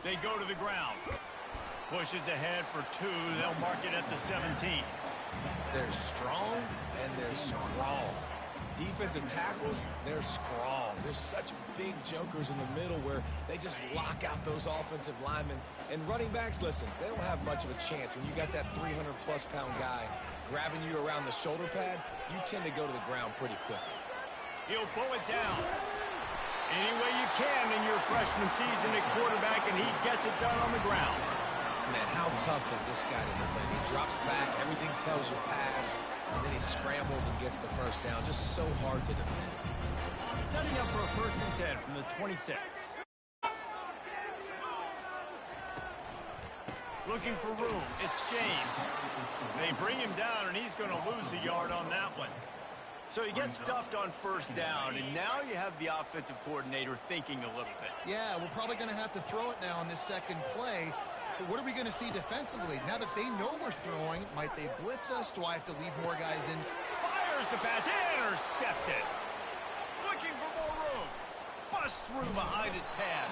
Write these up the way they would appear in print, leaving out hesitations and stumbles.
They go to the ground. Pushes ahead for 2. They'll mark it at the 17. They're strong and they're strong. Defensive tackles, they're strong. There's such big jokers in the middle where they just lock out those offensive linemen. And running backs, listen, they don't have much of a chance. When you got that 300-plus pound guy grabbing you around the shoulder pad, you tend to go to the ground pretty quickly. He'll pull it down. Any way you can in your freshman season at quarterback, and he gets it done on the ground. Man, how tough is this guy to defend? He drops back, everything tells you pass, and then he scrambles and gets the first down. Just so hard to defend. Setting up for a 1st and 10 from the 26. Looking for room. It's James. They bring him down, and he's going to lose a yard on that one. So he gets stuffed on 1st down, and now you have the offensive coordinator thinking a little bit. Yeah, we're probably going to have to throw it now on this second play. But what are we going to see defensively? Now that they know we're throwing, might they blitz us? Do I have to leave more guys in? Fires the pass. Intercepted. Looking for more room. Busts through behind his pass.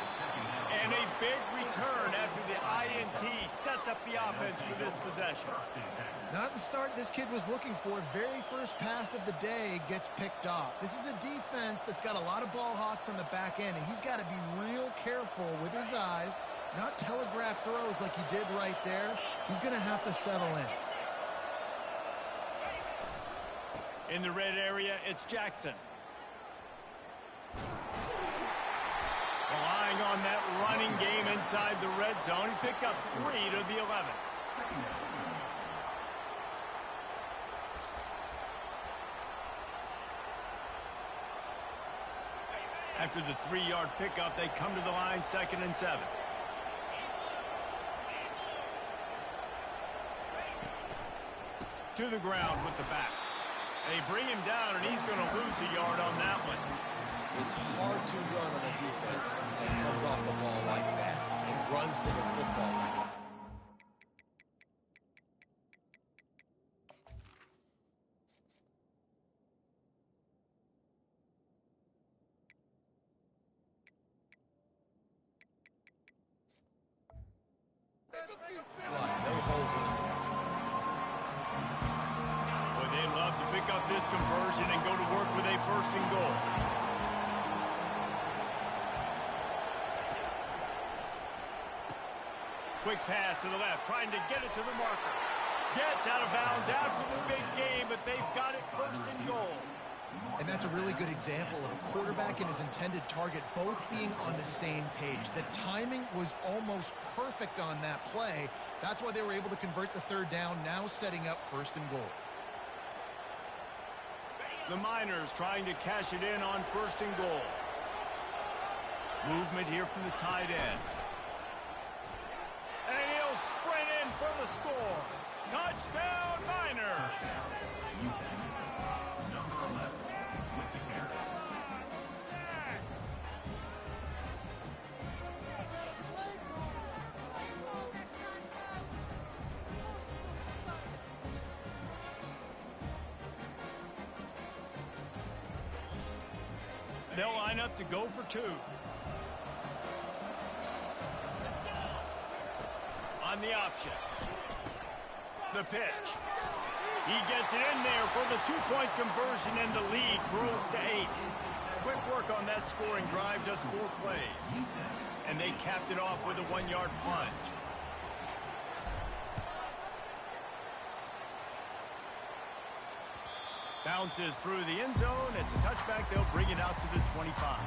And a big return after the INT sets up the offense for this possession. Not the start this kid was looking for. Very first pass of the day gets picked off. This is a defense that's got a lot of ball hawks on the back end, and he's got to be real careful with his eyes, not telegraph throws like he did right there. He's going to have to settle in. In the red area, it's Jackson. Relying on that running game inside the red zone. He picked up 3 to the 11th. After the 3-yard pickup, they come to the line, 2nd and 7. To the ground with the back. They bring him down, and he's going to lose a yard on that one. It's hard to run on a defense that comes off the ball like that and runs to the football like that. No holes anymore. Boy, they love to pick up this conversion and go to work with a 1st and goal. Quick pass to the left, trying to get it to the marker. Gets out of bounds after the big game, but they've got it 1st and goal. And that's a really good example of a quarterback and his intended target both being on the same page. The timing was almost perfect on that play. That's why they were able to convert the 3rd down, now setting up 1st and goal. The Miners trying to cash it in on 1st and goal. Movement here from the tight end. And he'll sprint in for the score. Touchdown, Miners! They'll line up to go for 2. On the option. The pitch. He gets it in there for the 2-point conversion, and the lead grows to 8. Quick work on that scoring drive, just 4 plays. And they capped it off with a 1-yard plunge. Bounces through the end zone. It's a touchback. They'll bring it out to the 25.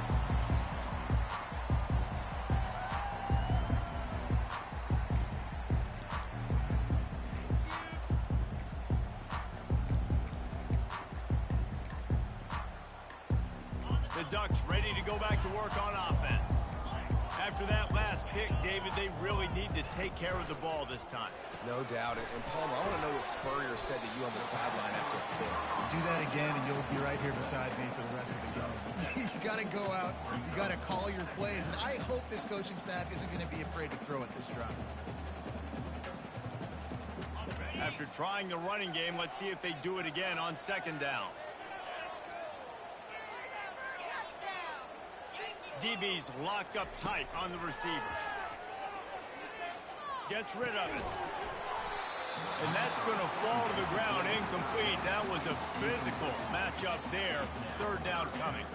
The Ducks ready to go back to work on offense. After that last pick, David, they really need to take care of the ball this time. No doubt. And Palmer, I want to know what Spurrier said to you on the sideline after the pick. Do that again, and you'll be right here beside me for the rest of the game. You got to go out. You got to call your plays. And I hope this coaching staff isn't going to be afraid to throw it this drive. After trying the running game, let's see if they do it again on 2nd down. DB's locked up tight on the receivers. Gets rid of it. And that's going to fall to the ground incomplete. That was a physical matchup there. Third down coming.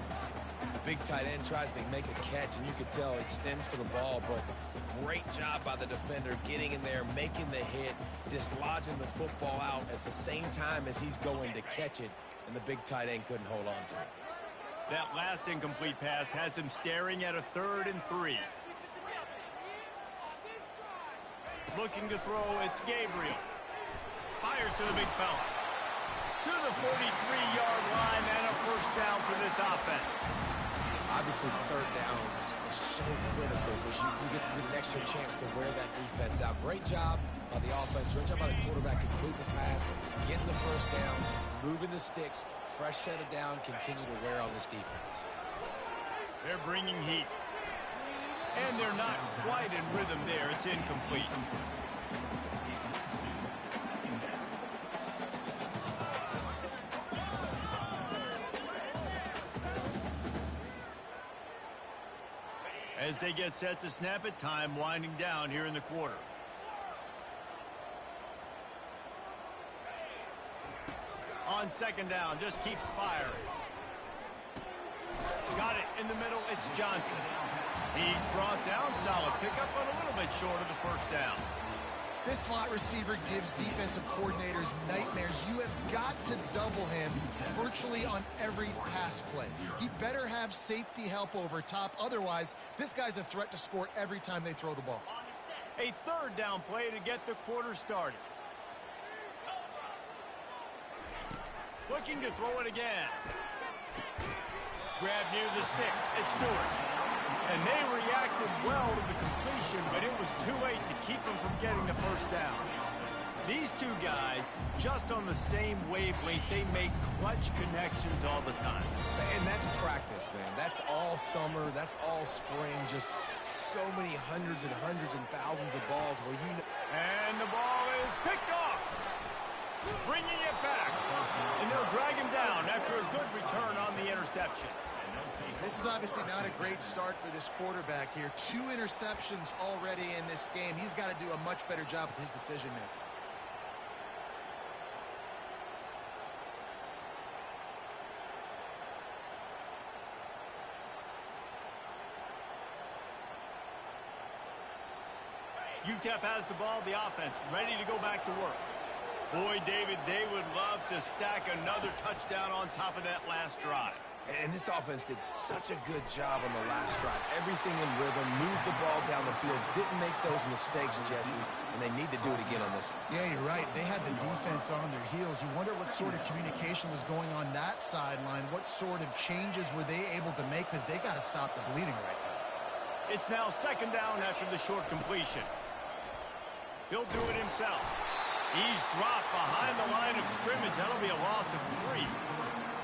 The big tight end tries to make a catch, and you could tell he extends for the ball, but great job by the defender getting in there, making the hit, dislodging the football out at the same time as he's going to catch it, and the big tight end couldn't hold on to it. That last incomplete pass has him staring at a 3rd and 3. Looking to throw, it's Gabriel. Fires to the big fella. To the 43-yard line and a first down for this offense. Obviously, third downs are so critical because you get an extra chance to wear that defense out. Great job by the offense. Great job by the quarterback completing the pass, getting the first down, moving the sticks, fresh set of down, continue to wear on this defense. They're bringing heat. And they're not quite in rhythm there. It's incomplete. As they get set to snap it, time winding down here in the quarter. On second down, just keeps firing. Got it in the middle, it's Johnson. He's brought down, solid pickup, but a little bit short of the first down. This slot receiver gives defensive coordinators nightmares. You have got to double him virtually on every pass play. He better have safety help over top. Otherwise, this guy's a threat to score every time they throw the ball. A third down play to get the quarter started. Looking to throw it again. Grab near the sticks. It's Stewart. And they reacted well to the completion, but it was too late to keep them from getting the first down. These two guys, just on the same wavelength, they make clutch connections all the time. And that's practice, man. That's all summer. That's all spring. Just so many hundreds and thousands of balls where you know. And the ball is picked off. Bringing it back. And they'll drag him down after a good return on the interception. This is obviously not a great start for this quarterback here. 2 interceptions already in this game. He's got to do a much better job with his decision-making. UTEP has the ball, the offense ready to go back to work. Boy, David, they would love to stack another touchdown on top of that last drive. And this offense did such a good job on the last drive. Everything in rhythm, moved the ball down the field, didn't make those mistakes, Jesse, and they need to do it again on this one. Yeah, you're right. They had the defense on their heels. You wonder what sort of communication was going on that sideline. What sort of changes were they able to make, because they got to stop the bleeding right now. It's now second down after the short completion. He'll do it himself. He's dropped behind the line of scrimmage. That'll be a loss of 3.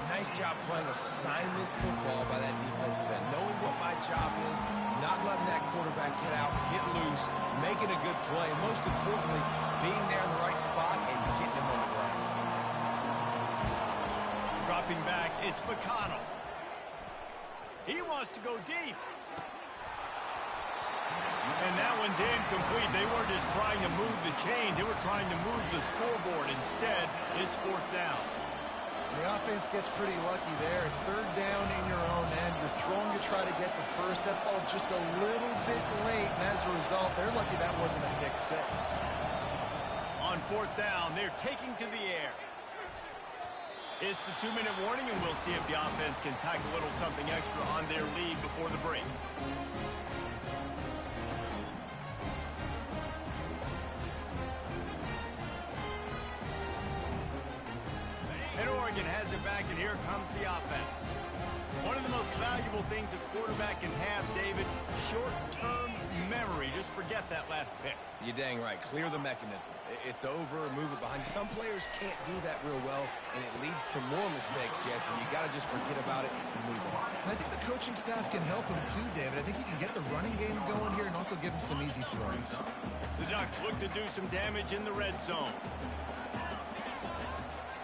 Nice job playing assignment football by that defensive end. Knowing what my job is, not letting that quarterback get out, get loose, making a good play, and most importantly, being there in the right spot and getting him on the ground. Dropping back, it's McConnell. He wants to go deep. And that one's incomplete. They weren't just trying to move the chains. They were trying to move the scoreboard. Instead, it's fourth down. The offense gets pretty lucky there. Third down in your own end. You're throwing to try to get the first. That ball just a little bit late, and as a result, they're lucky that wasn't a pick 6. On fourth down, they're taking to the air. It's the 2-minute warning, and we'll see if the offense can tack a little something extra on their lead before the break. Has it back, and here comes the offense. One of the most valuable things a quarterback can have, David, short-term memory. Just forget that last pick. You're dang right. Clear the mechanism. It's over, move it behind you. Some players can't do that real well, and it leads to more mistakes, Jesse. You got to just forget about it and move on. And I think the coaching staff can help him too, David. I think he can get the running game going here and also give him some easy throws. The Ducks look to do some damage in the red zone.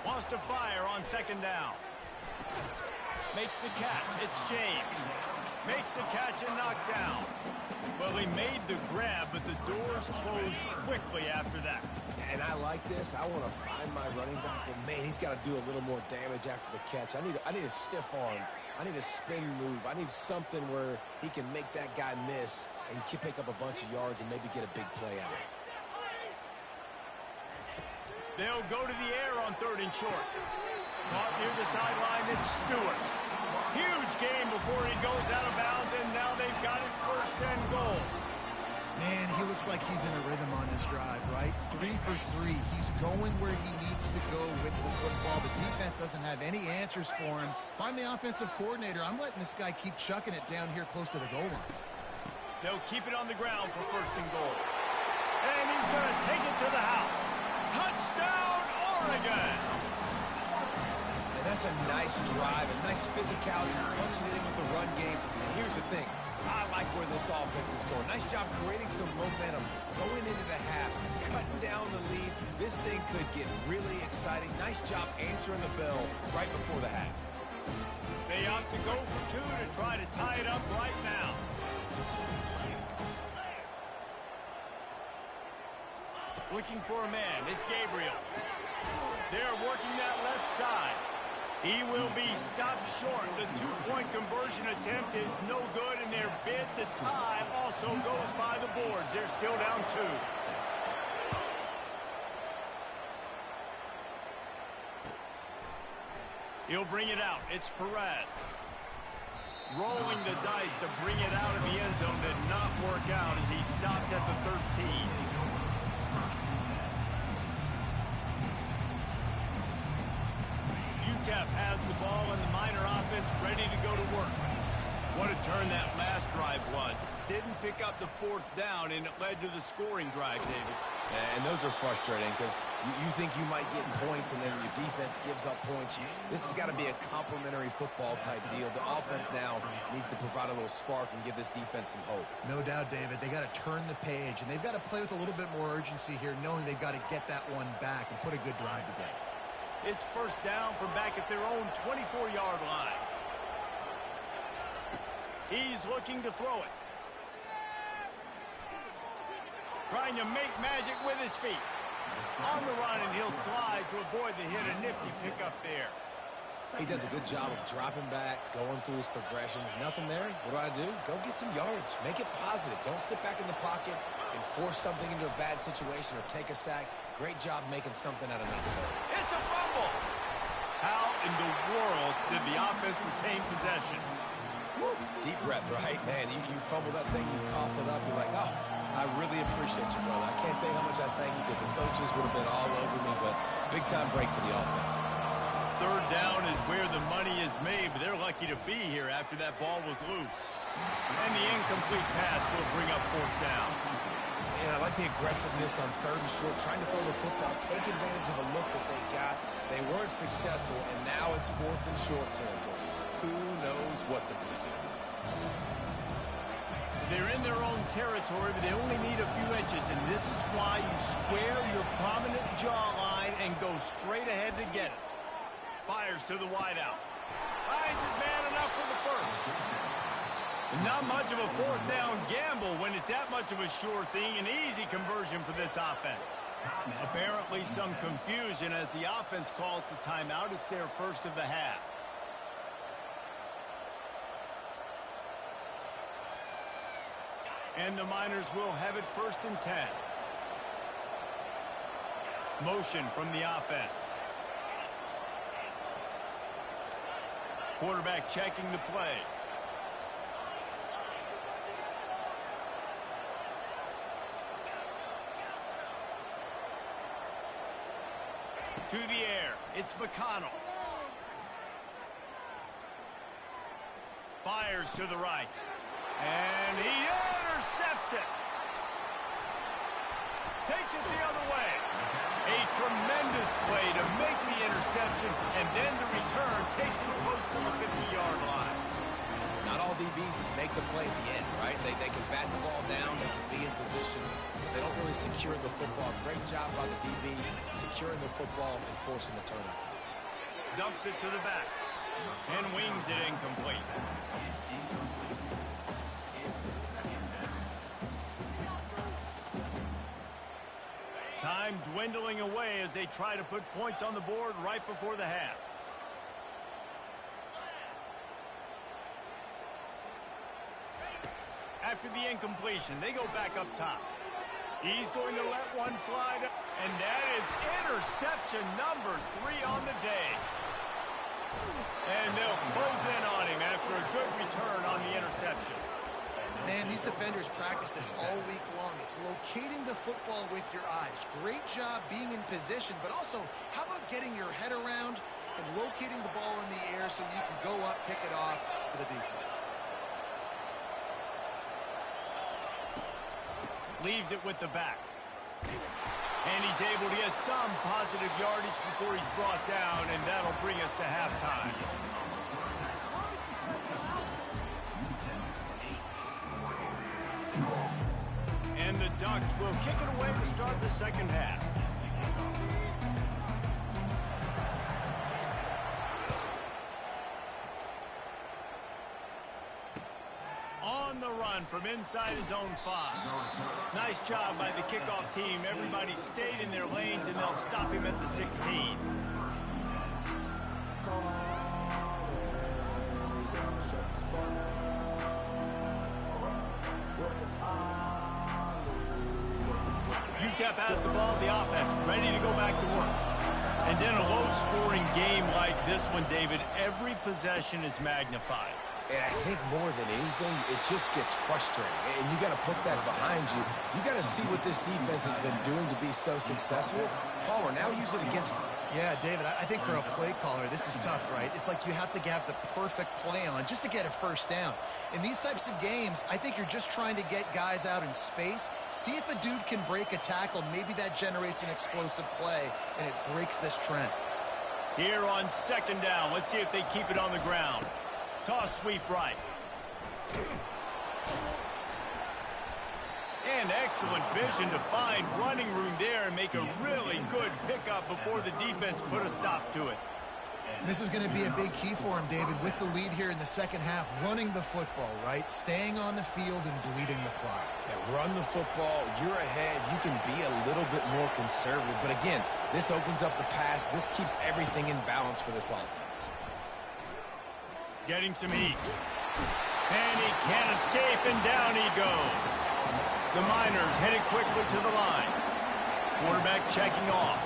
Wants to fire on second down. Makes the catch. It's James. Makes the catch and knocked down. Well, certainly made the grab, but the doors closed quickly after that. And I like this. I want to find my running back, but man, he's got to do a little more damage after the catch. I need a stiff arm. I need a spin move. I need something where he can make that guy miss and pick up a bunch of yards and maybe get a big play out of it. They'll go to the air on 3rd and short. Caught near the sideline, it's Stewart. Huge game before he goes out of bounds, and now they've got it 1st and goal. Man, he looks like he's in a rhythm on this drive, right? 3 for 3. He's going where he needs to go with the football. The defense doesn't have any answers for him. Find the offensive coordinator. I'm letting this guy keep chucking it down here close to the goal line. They'll keep it on the ground for 1st and goal. And he's going to take it to the house. Touchdown, Oregon! And that's a nice drive, a nice physicality, punching it in with the run game. And here's the thing. I like where this offense is going. Nice job creating some momentum, going into the half, cutting down the lead. This thing could get really exciting. Nice job answering the bell right before the half. They opt to go for 2 to try to tie it up right now. Looking for a man. It's Gabriel. They're working that left side. He will be stopped short. The 2-point conversion attempt is no good, and their bid to tie also goes by the boards. They're still down 2. He'll bring it out. It's Perez. Rolling the dice to bring it out of the end zone did not work out as he stopped at the 13. UTEP has the ball and the Miner offense ready to go to work. What a turn that last drive was. Didn't pick up the 4th down, and it led to the scoring drive, David. And those are frustrating because you think you might get points and then your defense gives up points. This has got to be a complementary football type deal. The offense now needs to provide a little spark and give this defense some hope. No doubt, David. They got to turn the page, and they've got to play with a little bit more urgency here, knowing they've got to get that one back and put a good drive together. It's 1st down from back at their own 24-yard line. He's looking to throw it. Trying to make magic with his feet. On the run, and he'll slide to avoid the hit. A nifty pickup there. He does a good job of dropping back, going through his progressions. Nothing there. What do? Go get some yardage. Make it positive. Don't sit back in the pocket and force something into a bad situation or take a sack. Great job making something out of nothing. It's a fumble. How in the world did the offense retain possession? Woo. Deep breath, right? Man, you fumble that thing, you cough it up, you're like, oh, I really appreciate you, brother. I can't tell you how much I thank you because the coaches would have been all over me, but big-time break for the offense. 3rd down is where the money is made, but they're lucky to be here after that ball was loose. And the incomplete pass will bring up 4th down. And I like the aggressiveness on 3rd and short, trying to throw the football, take advantage of a look that they got. They weren't successful, and now it's 4th and short territory. Who knows what they're going to do? They're in their own territory, but they only need a few inches, and this is why you square your prominent jawline and go straight ahead to get it. Fires to the wideout. Finds his man enough for the 1st. Not much of a 4th down gamble when it's that much of a sure thing, an easy conversion for this offense. Apparently some confusion as the offense calls the timeout. It's their 1st of the half. And the Miners will have it 1st and 10. Motion from the offense. Quarterback checking the play. To the air. It's McConnell. Fires to the right. And he intercepts it. Takes it the other way. A tremendous play to make the interception, and then the return takes him close to the 50-yard line. Not all DBs make the play at the end, right? They can bat the ball down, they can be in position. They don't really secure the football. Great job by the DB securing the football and forcing the turnover. Dumps it to the back and wings it incomplete. Time dwindling away as they try to put points on the board right before the half. After the incompletion, they go back up top. He's going to let one fly, and that is interception number 3 on the day. And they'll close in on him after a good return on the interception. Man, these defenders practice this all week long. It's locating the football with your eyes. Great job being in position, but also, how about getting your head around and locating the ball in the air so you can go up, pick it off for the defense. Leaves it with the back. And he's able to get some positive yardage before he's brought down, and that'll bring us to halftime. And the Ducks will kick it away to start the second half. On the run from inside his own 5. Nice job by the kickoff team. Everybody stayed in their lanes, and they'll stop him at the 16. UTEP has the ball, the offense ready to go back to work. And in a low-scoring game like this one, David, every possession is magnified. And I think more than anything, it just gets frustrating. And you got to put that behind you. You got to see what this defense has been doing to be so successful. Palmer, now use it against them. Yeah, David, I think for a play caller, this is tough, right? It's like you have to have the perfect play on just to get a first down. In these types of games, I think you're just trying to get guys out in space, see if a dude can break a tackle. Maybe that generates an explosive play, and it breaks this trend. Here on second down, let's see if they keep it on the ground. Toss sweep right. And excellent vision to find running room there and make a really good pickup before the defense put a stop to it. This is going to be a big key for him, David, with the lead here in the second half, running the football, right? Staying on the field and bleeding the clock. Yeah, run the football. You're ahead. You can be a little bit more conservative. But again, this opens up the pass. This keeps everything in balance for this offense. Getting some heat. And he can't escape, and down he goes. The Miners headed quickly to the line. Quarterback checking off.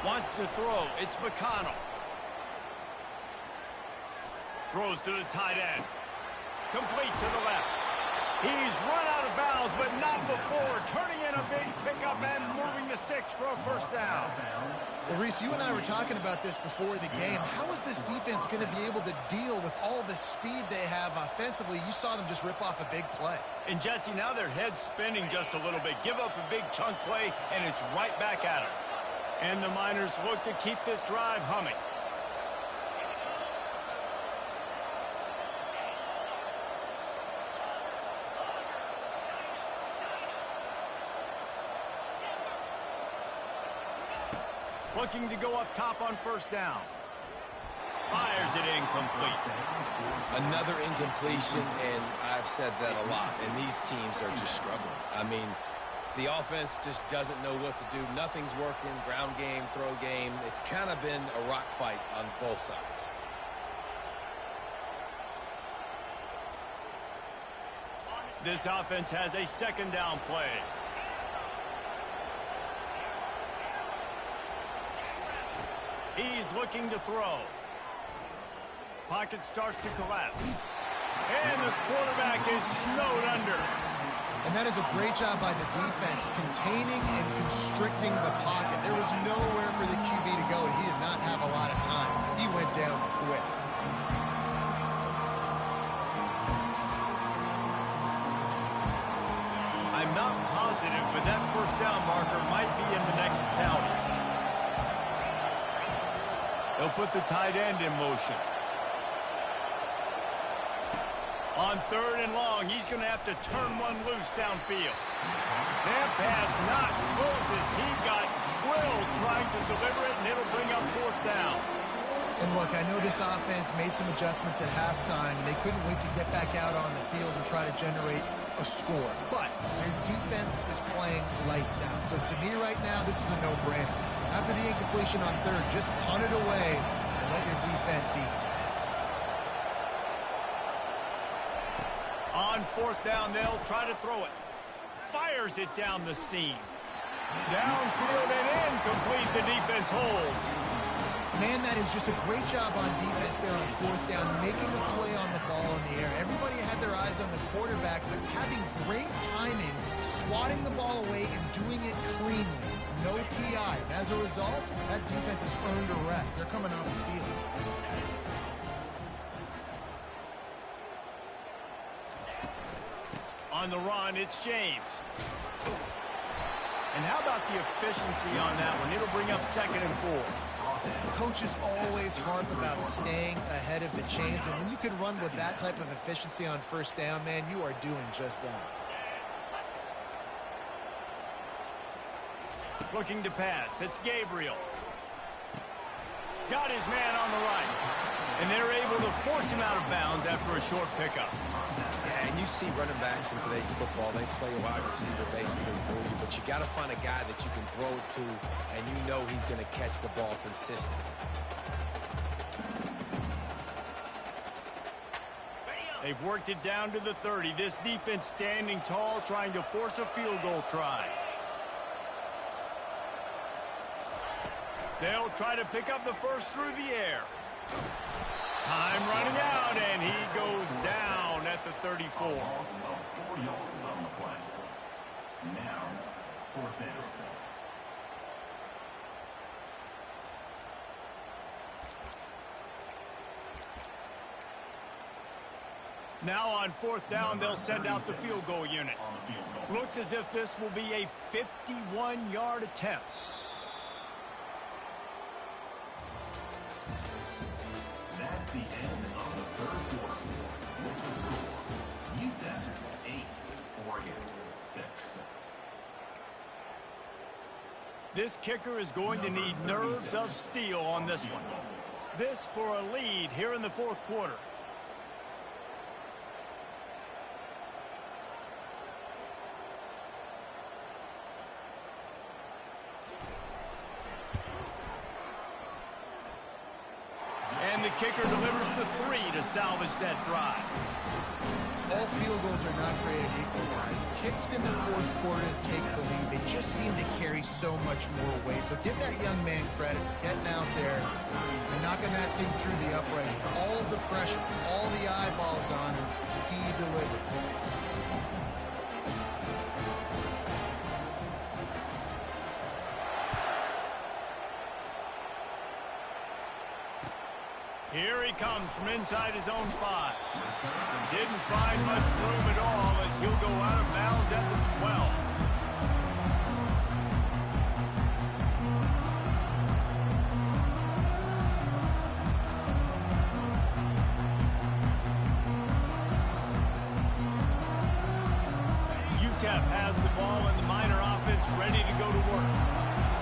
Wants to throw. It's McConnell. Throws to the tight end. Complete to the left. He's run out of bounds, but not before. Turning in a big pickup and moving the sticks for a first down. Well, Reese, you and I were talking about this before the game. How is this defense going to be able to deal with all the speed they have offensively? You saw them just rip off a big play. And, Jesse, now their head's spinning just a little bit. Give up a big chunk play, and it's right back at them. And the Miners look to keep this drive humming. Looking to go up top on first down. Fires it incomplete. Another incompletion, and I've said that a lot, and these teams are just struggling. I mean, the offense just doesn't know what to do. Nothing's working. Ground game, throw game. It's kind of been a rock fight on both sides. This offense has a second down play. He's looking to throw. Pocket starts to collapse. And the quarterback is snowed under. And that is a great job by the defense, containing and constricting the pocket. There was nowhere for the QB to go, and he did not have a lot of time. He went down quick. I'm not positive, but that first down marker might be in the next county. They'll put the tight end in motion. On third and long, he's going to have to turn one loose downfield. That pass not closes. He got drilled trying to deliver it, and it'll bring up fourth down. And look, I know this offense made some adjustments at halftime, and they couldn't wait to get back out on the field and try to generate a a score. But your defense is playing lights out. So to me right now, this is a no-brainer. After the incompletion on third, just punt it away and let your defense eat. On fourth down, they'll try to throw it. Fires it down the seam. Downfield and incomplete. The defense holds. Man, that is just a great job on defense there on fourth down, making a play on the ball in the air. Everybody had their eyes on the quarterback, but having great timing, swatting the ball away and doing it cleanly. No PI. And as a result, that defense has earned a rest. They're coming off the field. On the run, it's James. And how about the efficiency on that one? It'll bring up 2nd and 4. Coaches always harp about staying ahead of the chains, and when you can run with that type of efficiency on first down, man, you are doing just that. Looking to pass. It's Gabriel. Got his man on the right. And they're able to force him out of bounds after a short pickup. Yeah, and you see running backs in today's football, they play a wide receiver basically for you, but you got to find a guy that you can throw it to, and you know he's going to catch the ball consistently. They've worked it down to the 30. This defense standing tall, trying to force a field goal try. They'll try to pick up the first through the air. Time running out, and he goes down at the 34. 4 yards on the play. Now, 4th down. Now on 4th down, they'll send out the field goal unit. Looks as if this will be a 51-yard attempt. That's the end of the 3rd quarter. With the score, Utah 8, Oregon 6. This kicker is going to need nerves of steel on this one. This for a lead here in the 4th quarter. And the kicker delivers the 3 to salvage that drive. All field goals are not created equal, guys. Kicks in the 4th quarter to take the lead, they just seem to carry so much more weight. So give that young man credit for getting out there and knocking that thing through the uprights. All of the pressure, all the eyeballs on him, he delivered. Here he comes from inside his own 5. Didn't find much room at all as he'll go out of bounds at the 12. UTEP has the ball and the Miner offense ready to go to work.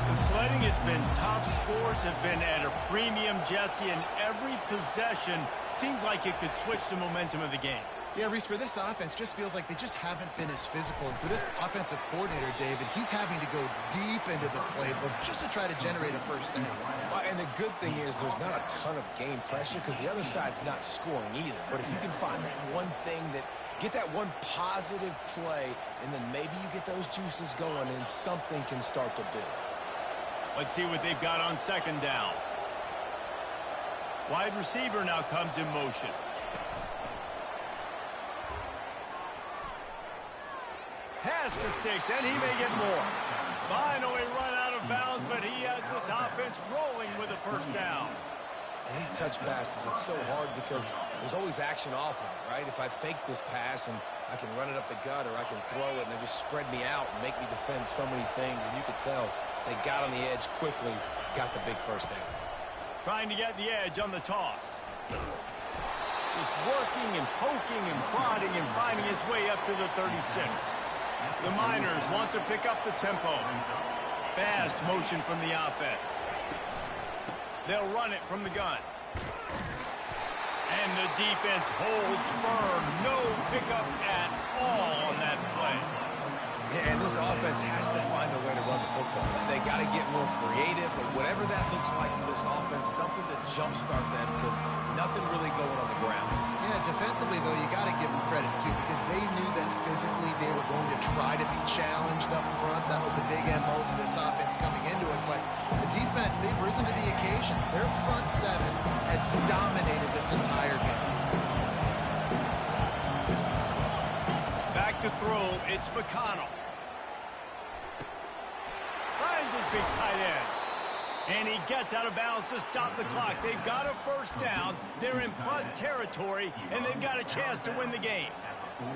The sledding has been tough. Scores have been at a premium, Jesse, and every possession seems like it could switch the momentum of the game. Yeah, Reese, for this offense, just feels like they just haven't been as physical. And for this offensive coordinator, David, he's having to go deep into the playbook just to try to generate a first down. And the good thing is there's not a ton of game pressure because the other side's not scoring either. But if you can find that one thing that get that one positive play, and then maybe you get those juices going and something can start to build. Let's see what they've got on 2nd down. Wide receiver now comes in motion. Has the sticks, and he may get more. Finally run out of bounds, but he has this offense rolling with a first down. And these touch passes, it's so hard because there's always action off of it, right? If I fake this pass and I can run it up the gut or I can throw it and they just spread me out and make me defend so many things, and you could tell they got on the edge quickly, got the big first down. Trying to get the edge on the toss. Just working and poking and prodding and finding his way up to the 36. The Miners want to pick up the tempo. Fast motion from the offense. They'll run it from the gun. And the defense holds firm. No pickup at all on that play. Yeah, and this offense has to find a way to run the football. They got to get more creative, but whatever that looks like for this offense, something to jumpstart them because nothing really going on the ground. Yeah, defensively, though, you got to give them credit, too, because they knew that physically they were going to try to be challenged up front. That was a big MO for this offense coming into it. But the defense, they've risen to the occasion. Their front seven has dominated this entire game. Back to throw, it's McConnell. Finds his big tight end. And he gets out of bounds to stop the clock. They've got a first down. They're in plus territory, and they've got a chance to win the game.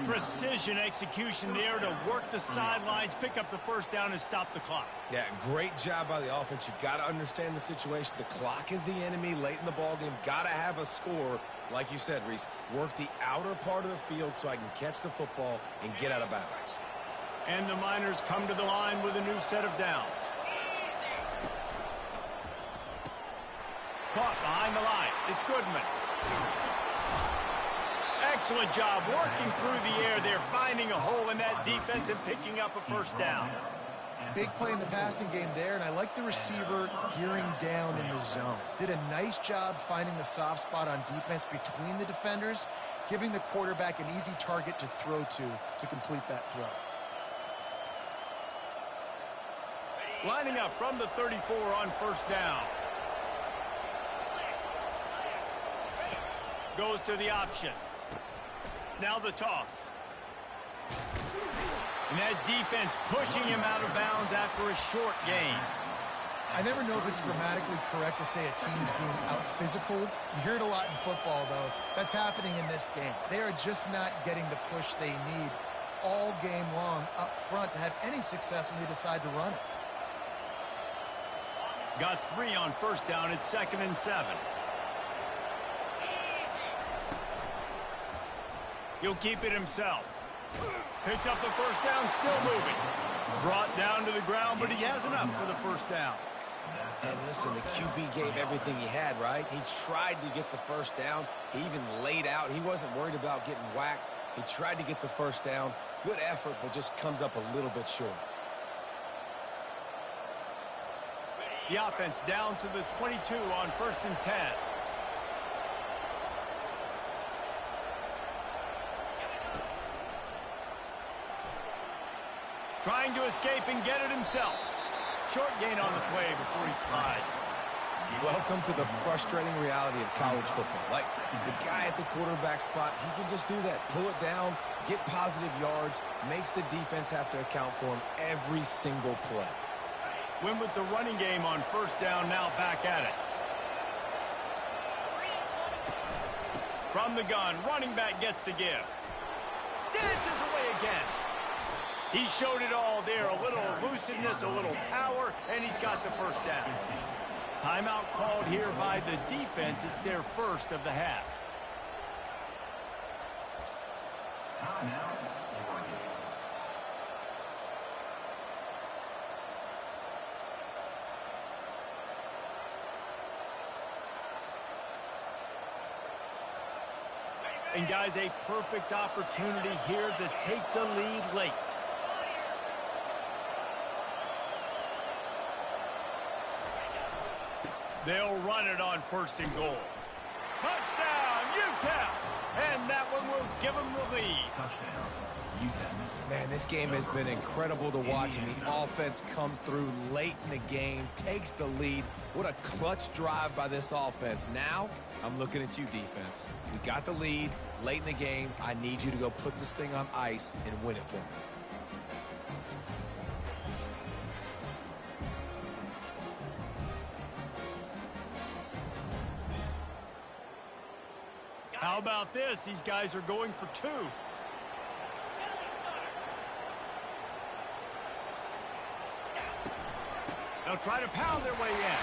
Precision execution there to work the sidelines, pick up the first down, and stop the clock. Yeah, great job by the offense. You got to understand the situation. The clock is the enemy late in the ballgame. Got to have a score. Like you said, Reese, work the outer part of the field so I can catch the football and get out of bounds. And the Miners come to the line with a new set of downs. Caught behind the line. It's Goodman. Excellent job working through the air there, finding a hole in that defense and picking up a first down. Big play in the passing game there, and I like the receiver gearing down in the zone. Did a nice job finding the soft spot on defense between the defenders, giving the quarterback an easy target to throw to complete that throw. Lining up from the 34 on first down. Goes to the option. Now the toss. And that defense pushing him out of bounds after a short gain. I never know if it's grammatically correct to say a team's being out-physicaled. You hear it a lot in football, though. That's happening in this game. They are just not getting the push they need all game long up front to have any success when they decide to run it. Got 3 on first down. It's 2nd and 7. He'll keep it himself. Picks up the first down, still moving. Brought down to the ground, but he has enough for the first down. And listen, the QB gave everything he had, right? He tried to get the first down. He even laid out. He wasn't worried about getting whacked. He tried to get the first down. Good effort, but just comes up a little bit short. The offense down to the 22 on 1st and 10. Trying to escape and get it himself. Short gain on the play before he slides. Welcome to the frustrating reality of college football. Like, the guy at the quarterback spot, he can just do that. Pull it down, get positive yards, makes the defense have to account for him every single play. Win with the running game on first down, now back at it. From the gun, running back gets to give. Dances away again. He showed it all there, a little elusiveness, a little power, and he's got the first down. Timeout called here by the defense. It's their first of the half. Timeout, Oregon. And guys, a perfect opportunity here to take the lead late. They'll run it on 1st and goal. Touchdown, UTEP! And that one will give them the lead. Touchdown, UTEP. Man, this game has been incredible to watch, and the offense comes through late in the game, takes the lead. What a clutch drive by this offense. Now, I'm looking at you, defense. We got the lead late in the game. I need you to go put this thing on ice and win it for me. How about this? These guys are going for 2. They'll try to pound their way in.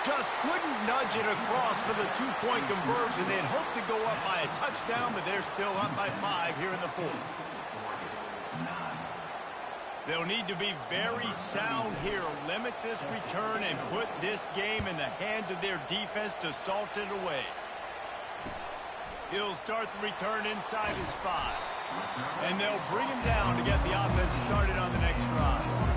Just couldn't nudge it across for the 2-point conversion. They'd hoped to go up by a touchdown, but they're still up by 5 here in the 4th. They'll need to be very sound here, limit this return, and put this game in the hands of their defense to salt it away. He'll start the return inside his 5. And they'll bring him down to get the offense started on the next drive.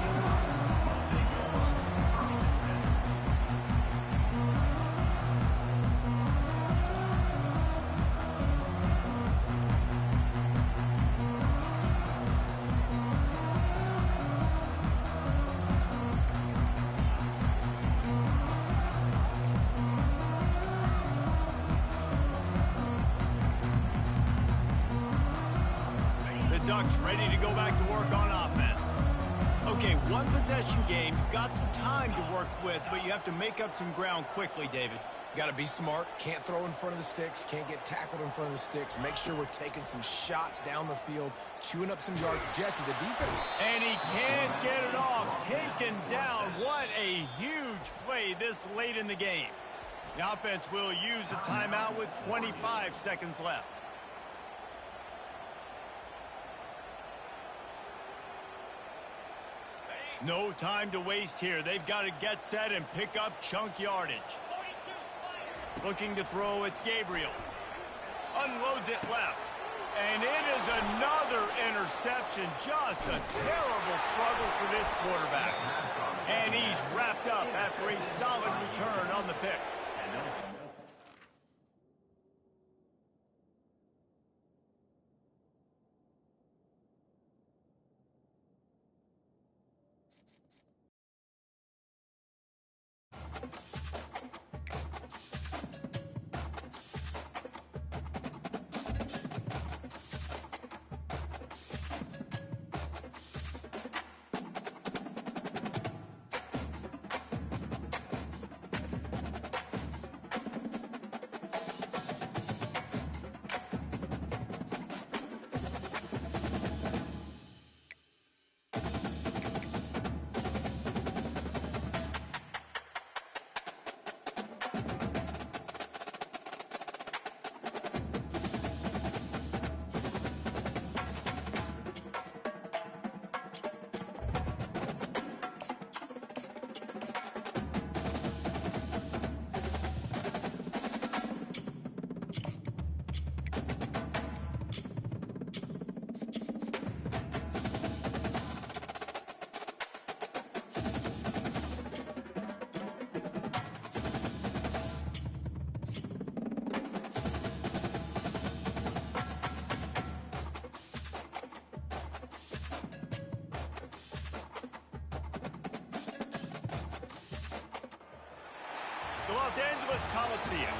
Ducks ready to go back to work on offense. Okay, one possession game. You've got some time to work with, but you have to make up some ground quickly, David. Got to be smart. Can't throw in front of the sticks. Can't get tackled in front of the sticks. Make sure we're taking some shots down the field, chewing up some yards. Jesse, the defense. And he can't get it off. Taken down. What a huge play this late in the game. The offense will use a timeout with 25 seconds left. No time to waste here. They've got to get set and pick up chunk yardage. Looking to throw, it's Gabriel. Unloads it left. And it is another interception. Just a terrible struggle for this quarterback. And he's wrapped up after a solid return on the pick. The Los Angeles Coliseum.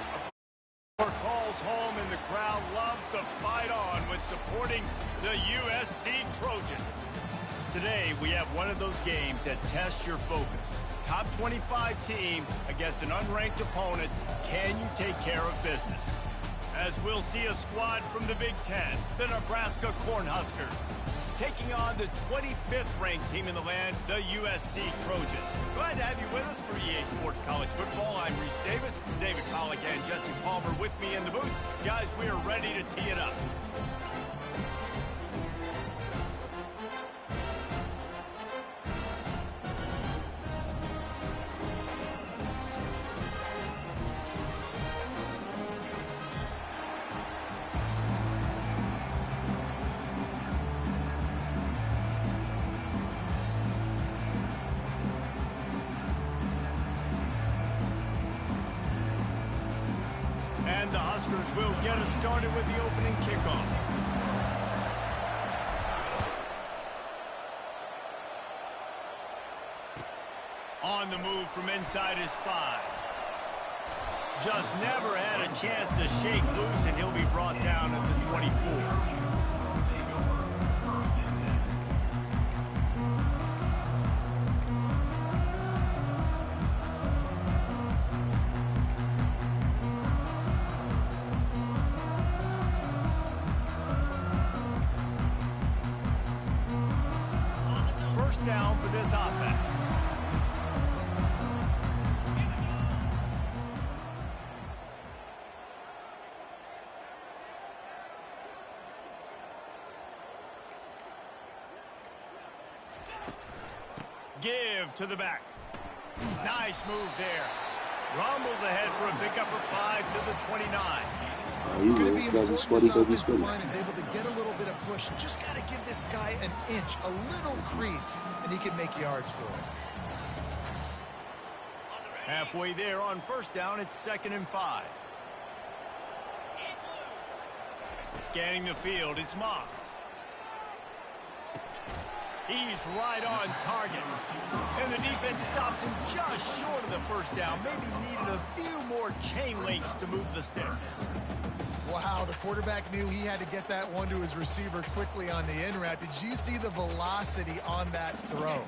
Calls home and the crowd loves to fight on when supporting the USC Trojans. Today we have one of those games that tests your focus. Top 25 team against an unranked opponent. Can you take care of business? As we'll see a squad from the Big Ten, the Nebraska Cornhuskers, taking on the 25th ranked team in the land, the USC Trojans. Glad to have you with us for EA Sports College Football. I'm Reese Davis, David Pollack and Jesse Palmer with me in the booth. Guys, we are ready to tee it up. And the Huskers will get us started with the opening kickoff. On the move from inside his 5. Just never had a chance to shake loose, and he'll be brought down at the 24. First down for this offense. Give to the back. Nice move there. Rumbles ahead for a pickup of 5 to the 29. It's going to be important this offensive line is able to get a little bit of push. Just got to give this guy an inch, a little crease, and he can make yards for it. Halfway there on first down, it's 2nd and 5. Scanning the field, it's Moss. He's right on target. And the defense stops him just short of the first down. Maybe needed a few more chain links to move the sticks. Wow, the quarterback knew he had to get that one to his receiver quickly on the in route. Did you see the velocity on that throw?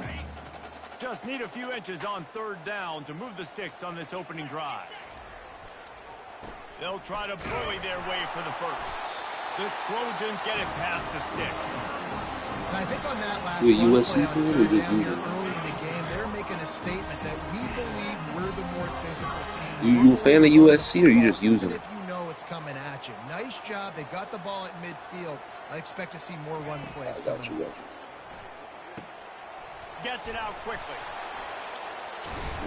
Just need a few inches on 3rd down to move the sticks on this opening drive. They'll try to bully their way for the first. The Trojans get it past the sticks. And I think on that last USC play on 3rd down here early in the game, they're making a statement that we believe we're the more physical team. You a fan of USC or you just using it? If you know it's coming at you. Nice job. They got the ball at midfield. I expect to see more run plays coming. Got you. Gets it out quickly.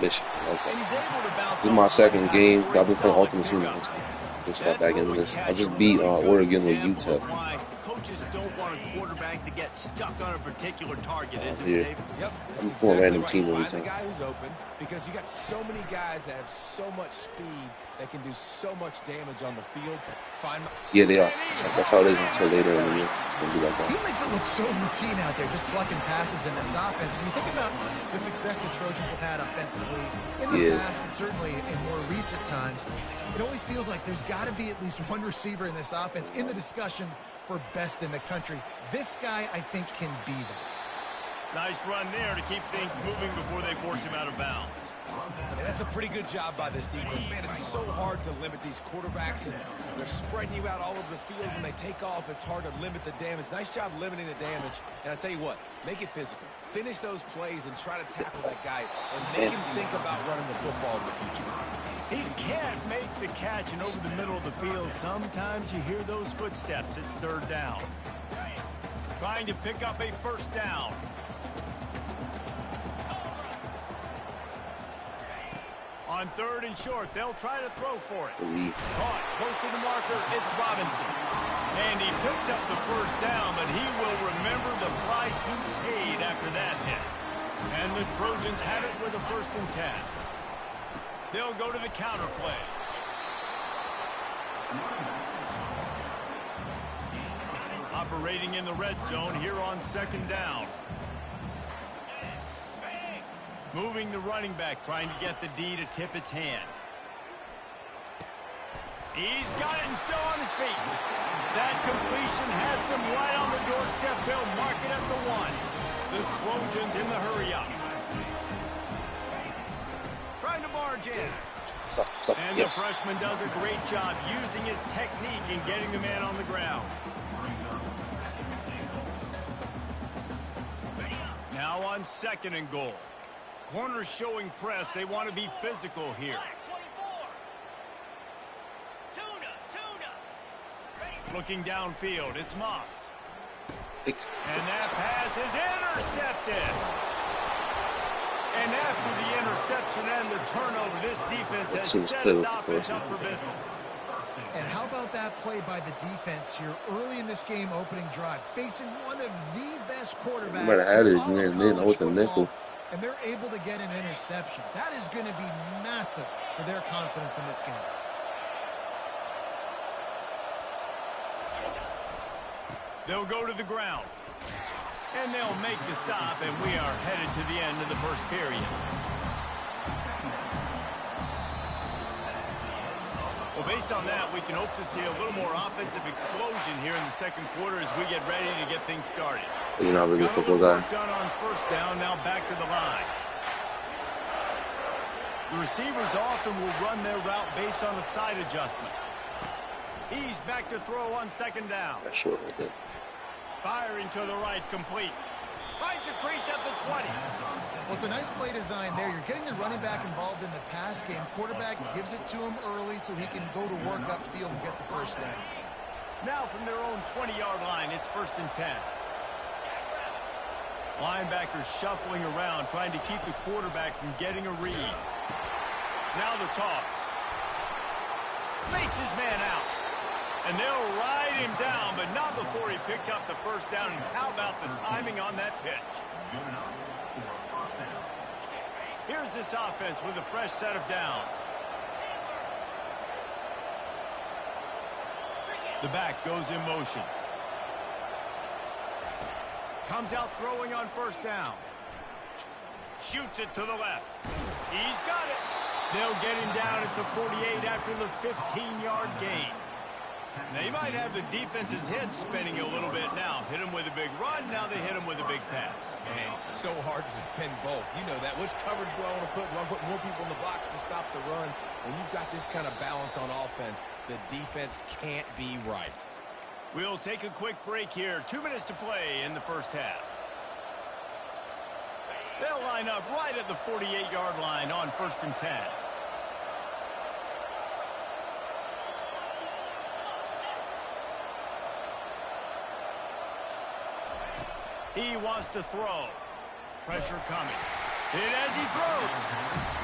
Mission. Okay. And he's able to bounce. This is my second game. I've been playing Ultimate Team all the time. Just got back into this. I just beat Oregon with UTEP. Coaches don't want a quarterback to get stuck on a particular target, isn't Yeah. it, Dave? Yep. I'm pulling random team every Find the time. guy who's open because you got so many guys that have so much speed that can do so much damage on the field. Yeah, they are. That's how it is until later in the year. It's going to be like He that. makes it look so routine out there, just plucking passes in this offense. When you think about the success the Trojans have had offensively in the past and certainly in more recent times, it always feels like there's got to be at least one receiver in this offense in the discussion for best in the country. This guy, I think, can be that. Nice run there to keep things moving before they force him out of bounds. And that's a pretty good job by this defense. Man, it's so hard to limit these quarterbacks, and they're spreading you out all over the field. When they take off, it's hard to limit the damage. Nice job limiting the damage. And I tell you what, make it physical. Finish those plays and try to tackle that guy and make him think about running the football in the future. He can't make the catch, and over the middle of the field, sometimes you hear those footsteps. It's 3rd down. Trying to pick up a first down. On 3rd and short, they'll try to throw for it. Caught, close to the marker, it's Robinson. And he picks up the first down, but he will remember the price he paid after that hit. And the Trojans have it with a 1st and 10. They'll go to the counter play. Operating in the red zone here on 2nd down. Moving the running back, trying to get the D to tip its hand. He's got it and still on his feet. That completion has them right on the doorstep. They'll mark it at the 1. The Trojans in the hurry-up. Trying to barge in. And the freshman does a great job using his technique and getting the man on the ground. Now on 2nd and goal. Corners showing press. They want to be physical here. Looking downfield, it's Moss. And that pass is intercepted. And after the interception and the turnover, this defense has set its offense up for business. And how about that play by the defense here early in this game opening drive, facing one of the best quarterbacks in all of college football, and they're able to get an interception. That is going to be massive for their confidence in this game. They'll go to the ground. And they'll make the stop, and we are headed to the end of the first period. Well, based on that, we can hope to see a little more offensive explosion here in the 2nd quarter as we get ready to get things started. You're not really a football guy. Done on 1st down, now back to the line. The receivers often will run their route based on a side adjustment. He's back to throw on 2nd down. That's short right there. Firing to the right, complete. Finds a crease at the 20. Well, it's a nice play design there. You're getting the running back involved in the pass game. Quarterback gives it to him early so he can go to work upfield and get the first down. Now from their own 20-yard line, it's 1st and 10. Linebackers shuffling around, trying to keep the quarterback from getting a read. Now the toss. Fakes his man out. And they'll ride him down, but not before he picks up the first down. And how about the timing on that pitch? Good enough for a first down. Here's this offense with a fresh set of downs. The back goes in motion. Comes out throwing on first down. Shoots it to the left. He's got it. They'll get him down at the 48 after the 15-yard gain. Now, you might have the defense's head spinning a little bit now. Hit him with a big run, now they hit him with a big pass. And it's so hard to defend both. You know that. Which coverage do I want to put? Do I put more people in the box to stop the run? When you've got this kind of balance on offense, the defense can't be right. We'll take a quick break here. 2 minutes to play in the first half. They'll line up right at the 48-yard line on 1st and 10. He wants to throw. Pressure coming. Hit as he throws.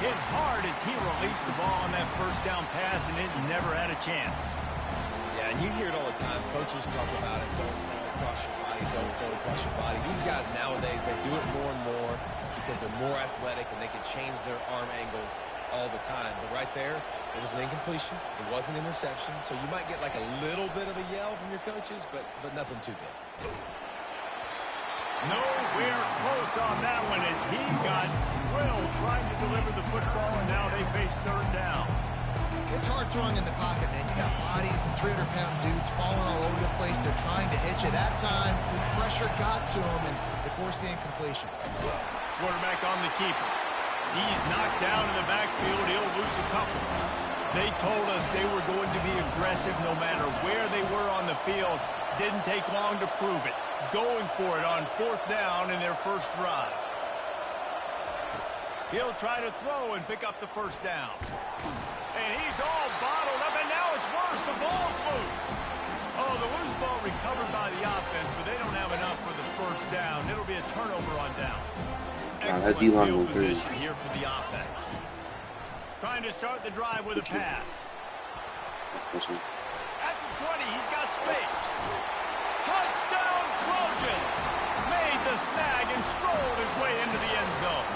Hit hard as he released the ball on that first down pass, and it never had a chance. Yeah, and you hear it all the time. Coaches talk about it. Don't throw across your body. Don't throw across your body. These guys nowadays, they do it more and more because they're more athletic and they can change their arm angles all the time. But right there, it was an incompletion. It was an interception. So you might get like a little bit of a yell from your coaches, but nothing too big. Nowhere close on that one as he got drilled trying to deliver the football, and now they face 3rd down. It's hard throwing in the pocket, man. You got bodies and 300-pound dudes falling all over the place. They're trying to hit you. That time, the pressure got to him, and it forced the incompletion. Quarterback on the keeper. He's knocked down in the backfield. He'll lose a couple. They told us they were going to be aggressive no matter where they were on the field. Didn't take long to prove it. Going for it on 4th down in their first drive. He'll try to throw and pick up the first down. And he's all bottled up, and now it's worse. The ball's loose. Oh, the loose ball recovered by the offense, but they don't have enough for the first down. It'll be a turnover on downs. Excellent field position here for the offense. Trying to start the drive with a pass. At the 20, he's got space. Touchdown Trojans! Made the snag and strolled his way into the end zone.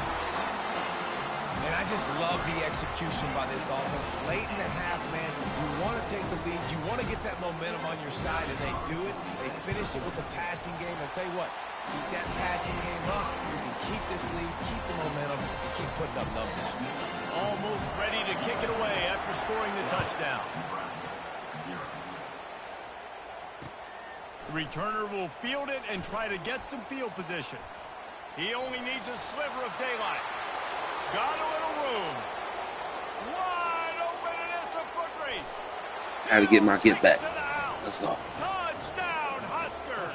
And I just love the execution by this offense. Late in the half, man, you want to take the lead. You want to get that momentum on your side, and they do it. They finish it with the passing game. I'll tell you what, keep that passing game up. You can keep this lead, keep the momentum, and keep putting up numbers. Almost ready to kick it away after scoring the touchdown. The returner will field it and try to get some field position. He only needs a sliver of daylight. Got a little room. Wide open, and it's a foot race. I gotta get my get back. Let's go. Touchdown, Huskers.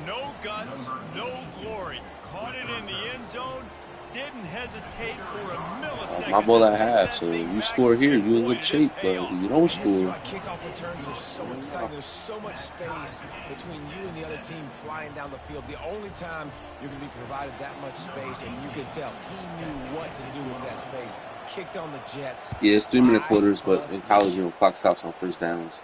No guts, no glory. Caught it in the end zone. Didn't hesitate for a millisecond. My ball at half, so you score here, you in good shape, but you don't score. This is why kickoff returns are so exciting. There's so much space between you and the other team flying down the field. The only time you're going to be provided that much space, and you can tell he knew what to do with that space. Kicked on the Jets. Yeah, it's 3-minute quarters, but in college, clock stops on first down, so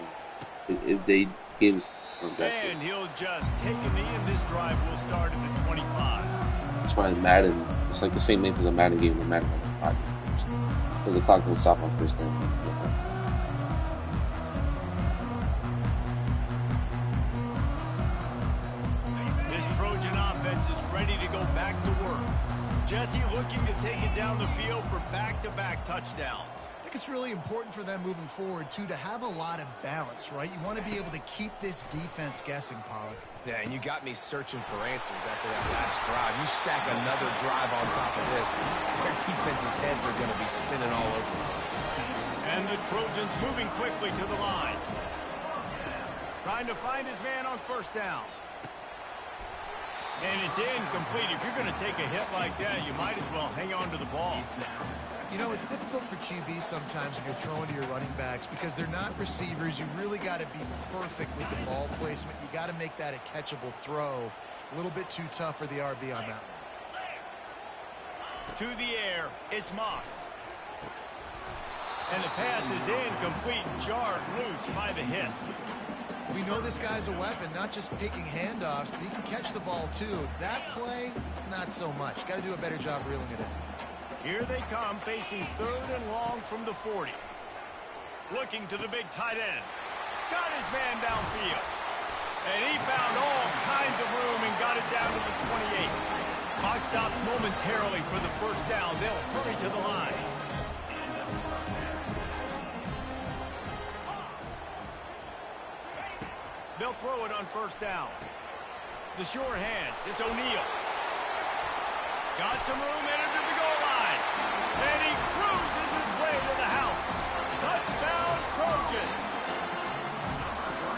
if they gave us and he'll just take a knee, and this drive will start at the 25. That's why Madden, it's like the same name as a Madden game in Madden like 5 years. Because the clock don't stop on first down. This Trojan offense is ready to go back to work. Jesse looking to take it down the field for back-to-back touchdowns. I think it's really important for them moving forward, too, to have a lot of balance, right? You want to be able to keep this defense guessing, Pollock. Yeah, and you got me searching for answers after that last drive. You stack another drive on top of this, their defense's heads are going to be spinning all over the place. And the Trojans moving quickly to the line. Trying to find his man on first down. And it's incomplete. If you're going to take a hit like that, you might as well hang on to the ball. You know, it's difficult for QBs sometimes when you're throwing to your running backs because they're not receivers. You really got to be perfect with the ball placement. You got to make that a catchable throw. A little bit too tough for the RB on that one. To the air, it's Moss. And the pass is incomplete, jarred loose by the hit. We know this guy's a weapon, not just taking handoffs, but he can catch the ball too. That play, not so much. Got to do a better job reeling it in. Here they come, facing 3rd and long from the 40. Looking to the big tight end. Got his man downfield. And he found all kinds of room and got it down to the 28. Clock stops momentarily for the first down. They'll hurry to the line. They'll throw it on 1st down. The sure hands. It's O'Neal. Got some room, entered to the goal line. And he cruises his way to the house. Touchdown, Trojans.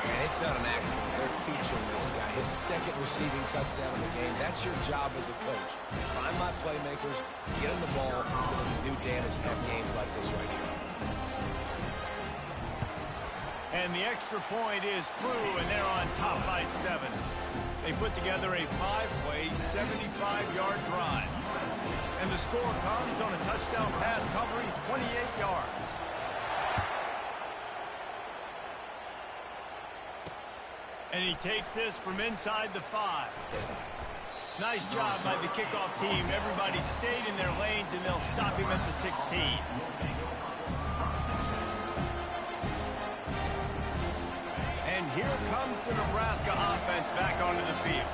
And it's not an accident. They're featuring this guy. His 2nd receiving touchdown in the game. That's your job as a coach. Find my playmakers, get them the ball so they can do damage and have games like this right here. And the extra point is true, and they're on top by 7. They put together a 5-play, 75-yard drive. And the score comes on a touchdown pass covering 28 yards. And he takes this from inside the 5. Nice job by the kickoff team. Everybody stayed in their lanes, and they'll stop him at the 16. And here comes the Nebraska offense back onto the field.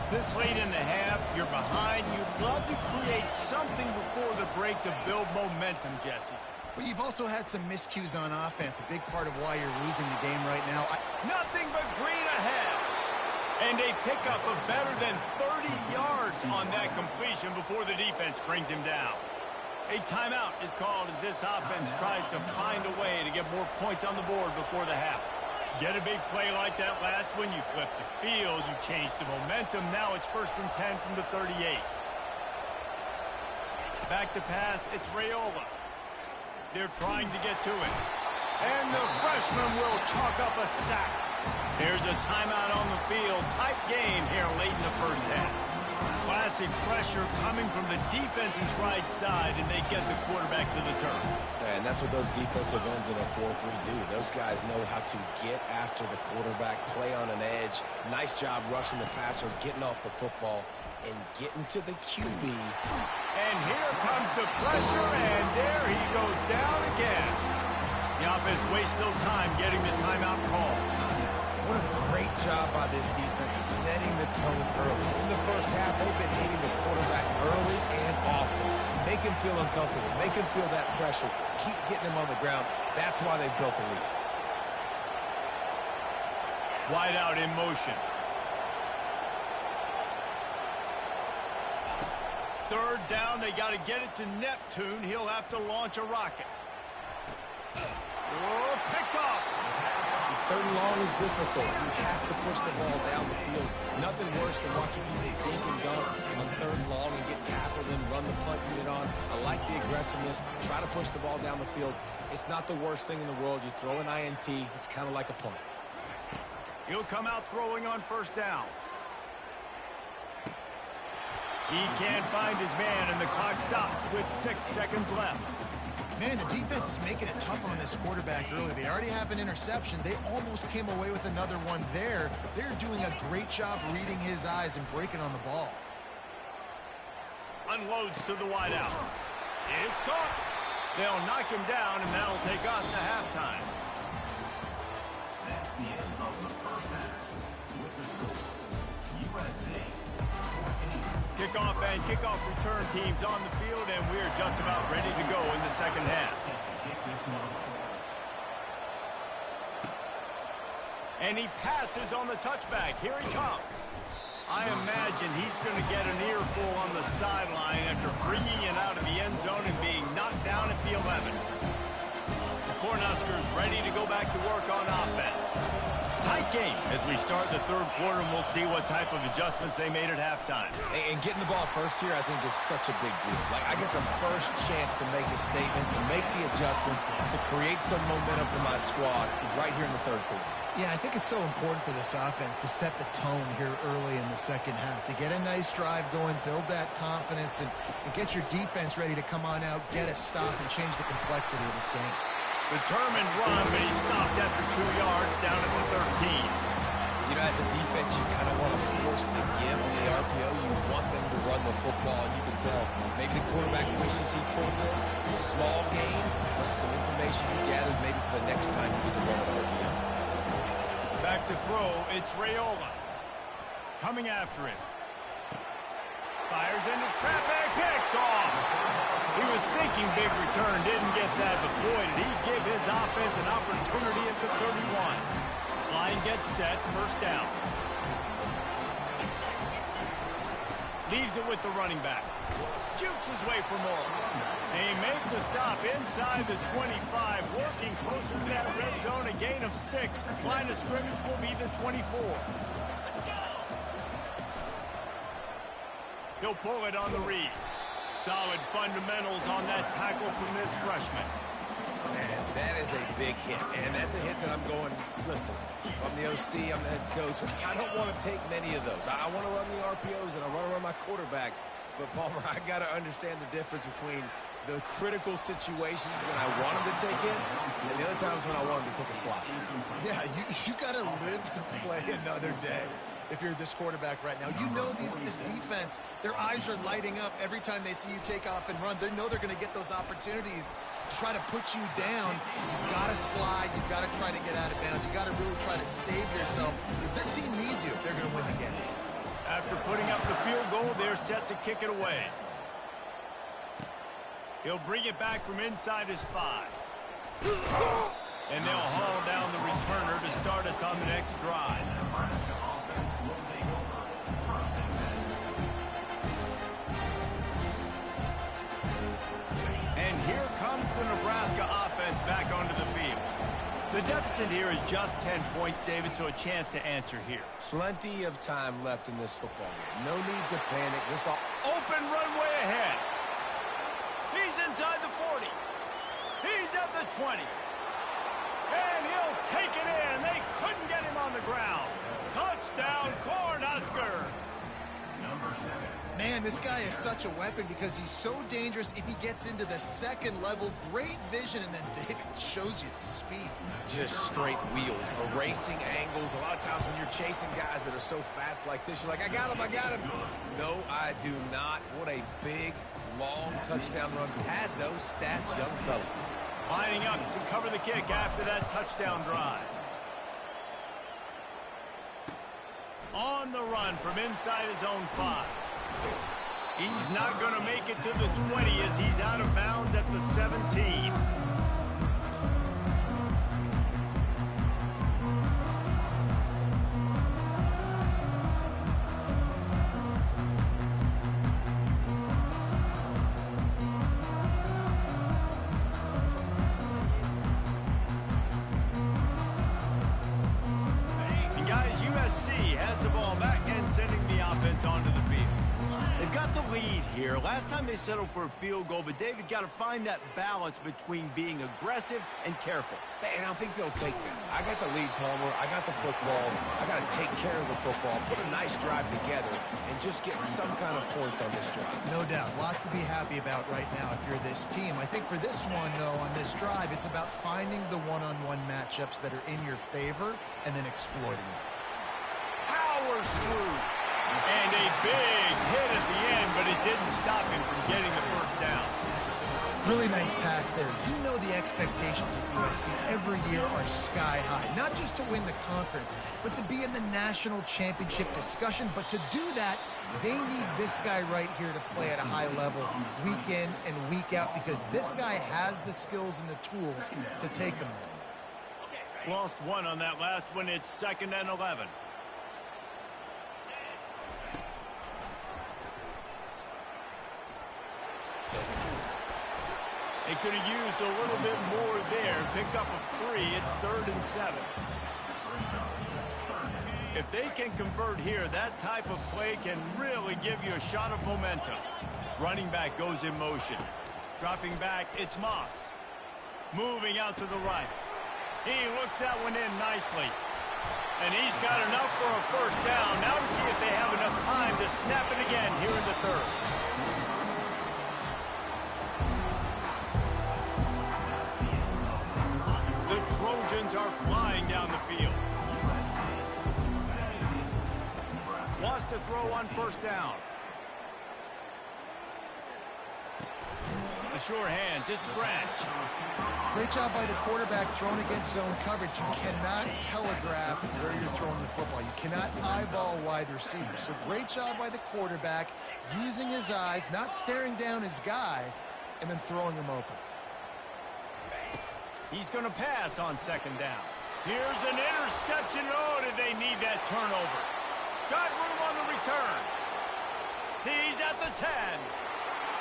This late in the half, you're behind. You'd love to create something before the break to build momentum, Jesse. But you've also had some miscues on offense, a big part of why you're losing the game right now. Nothing but green ahead. And a pickup of better than 30 yards on that completion before the defense brings him down. A timeout is called as this offense tries to find a way to get more points on the board before the half. Get a big play like that last one, you flip the field, you change the momentum. Now it's 1st and 10 from the 38. Back to pass, it's Raiola. They're trying to get to it. And the freshman will chalk up a sack. There's a timeout on the field. Tight game here late in the first half. Classic pressure coming from the defense's right side, and they get the quarterback to the turf. Yeah, and that's what those defensive ends in a 4-3 do. Those guys know how to get after the quarterback, play on an edge. Nice job rushing the passer, getting off the football, and getting to the QB. And here comes the pressure, and there he goes down again. The offense wastes no time getting the timeout call. What a great job by this defense setting the tone early. In the first half, they've been hitting the quarterback early and often. Make him feel uncomfortable. Make him feel that pressure. Keep getting him on the ground. That's why they've built a lead. Wide out in motion. 3rd down, they got to get it to Neptune. He'll have to launch a rocket. Oh, picked off. 3rd and long is difficult. You have to push the ball down the field. Nothing worse than watching people dink and dunk on 3rd and long and get tackled and run the punt unit on. I like the aggressiveness. Try to push the ball down the field. It's not the worst thing in the world. You throw an INT. It's kind of like a punt. He'll come out throwing on 1st down. He can't find his man, and the clock stops with 6 seconds left. Man, the defense is making it tough on this quarterback early. They already have an interception. They almost came away with another one there. They're doing a great job reading his eyes and breaking on the ball. Unloads to the wideout. It's caught. They'll knock him down, and that'll take us to halftime. That's the end of the first half. With the score, USA 14. Kickoff and kickoff return teams on the field, and we're just about ready to go in the second half. And he passes on the touchback. Here he comes. I imagine he's going to get an earful on the sideline after bringing it out of the end zone and being knocked down at the 11. The Cornhuskers ready to go back to work on offense. Tight game as we start the 3rd quarter, and we'll see what type of adjustments they made at halftime. And getting the ball first here, I think, is such a big deal. Like, I get the first chance to make a statement, to make the adjustments, to create some momentum for my squad right here in the 3rd quarter. Yeah, I think it's so important for this offense to set the tone here early in the second half, to get a nice drive going, build that confidence, and get your defense ready to come on out, get a stop, and change the complexity of this game. Determined run, but he stopped after 2 yards down at the 13. You know, as a defense, you kind of want to force the give on the RPO. You want them to run the football, and you can tell maybe the quarterback wishes he pulled this. Small gain, but some information you gathered maybe for the next time you get to run an RPO. Back to throw, it's Raiola. Coming after him. Fires into traffic, picked off. He was thinking big return, didn't get that, but boy, did he give his offense an opportunity at the 31. Line gets set, first down. Leaves it with the running back. Jukes his way for more. They make the stop inside the 25, working closer to that red zone, a gain of 6. Line of scrimmage will be the 24. He'll pull it on the read. Solid fundamentals on that tackle from this freshman. Man, that is a big hit, and that's a hit that I'm going, listen, I'm the OC, I'm the head coach. I don't want to take many of those. I want to run the RPOs, and I want to run my quarterback. But, Palmer, I got to understand the difference between the critical situations when I want him to take hits and the other times when I want him to take a slot. Yeah, you got to live to play another day if you're this quarterback right now. You know this defense, their eyes are lighting up every time they see you take off and run. They know they're going to get those opportunities to try to put you down. You've got to slide. You've got to try to get out of bounds. You've got to really try to save yourself because this team needs you if they're going to win the game. After putting up the field goal, they're set to kick it away. He'll bring it back from inside his 5. And they'll haul down the returner to start us on the next drive. And here comes the Nebraska offense back onto the field. The deficit here is just 10 points, David, so a chance to answer here. Plenty of time left in this football game. No need to panic. This all Open runway ahead. He's inside the 40. He's at the 20. And he'll take it in. They couldn't get him on the ground. Touchdown, Cornhuskers. Man, this guy is such a weapon because he's so dangerous if he gets into the second level. Great vision, and then David shows you the speed. just straight wheels, erasing angles. A lot of times when you're chasing guys that are so fast like this, you're like, I got him, I got him. No, I do not. What a big, long touchdown run. Pad those stats, young fella. Lining up to cover the kick after that touchdown drive. On the run from inside his own 5. He's not going to make it to the 20 as he's out of bounds at the 17. And guys, USC has the ball back and sending the offense onto the field. They've got the lead here. Last time they settled for a field goal, but David got to find that balance between being aggressive and careful. And I think they'll take that. I got the lead, Palmer. I got the football. I got to take care of the football, put a nice drive together, and just get some kind of points on this drive. No doubt. Lots to be happy about right now if you're this team. I think for this one, though, on this drive, it's about finding the one-on-one matchups that are in your favor and then exploiting them. Powers through. And a big hit at the end, but it didn't stop him from getting the first down. Really nice pass there. You know the expectations at USC every year are sky high. Not just to win the conference, but to be in the national championship discussion. But to do that, they need this guy right here to play at a high level week in and week out because this guy has the skills and the tools to take them there. Lost one on that last one. It's 2nd and 11. They could have used a little bit more there. Picked up a 3. It's 3rd and 7. If they can convert here, that type of play can really give you a shot of momentum. Running back goes in motion. Dropping back, it's Moss. Moving out to the right. He looks that one in nicely. And he's got enough for a first down. Now to see if they have enough time to snap it again here in the third. The Trojans are flying down the field. Wants to throw on first down. The sure hands, it's Branch. Great job by the quarterback throwing against zone coverage. You cannot telegraph where you're throwing the football. You cannot eyeball wide receivers. So great job by the quarterback using his eyes, not staring down his guy, and then throwing him open. He's going to pass on second down. Here's an interception. Oh, did they need that turnover? Got room on the return. He's at the 10.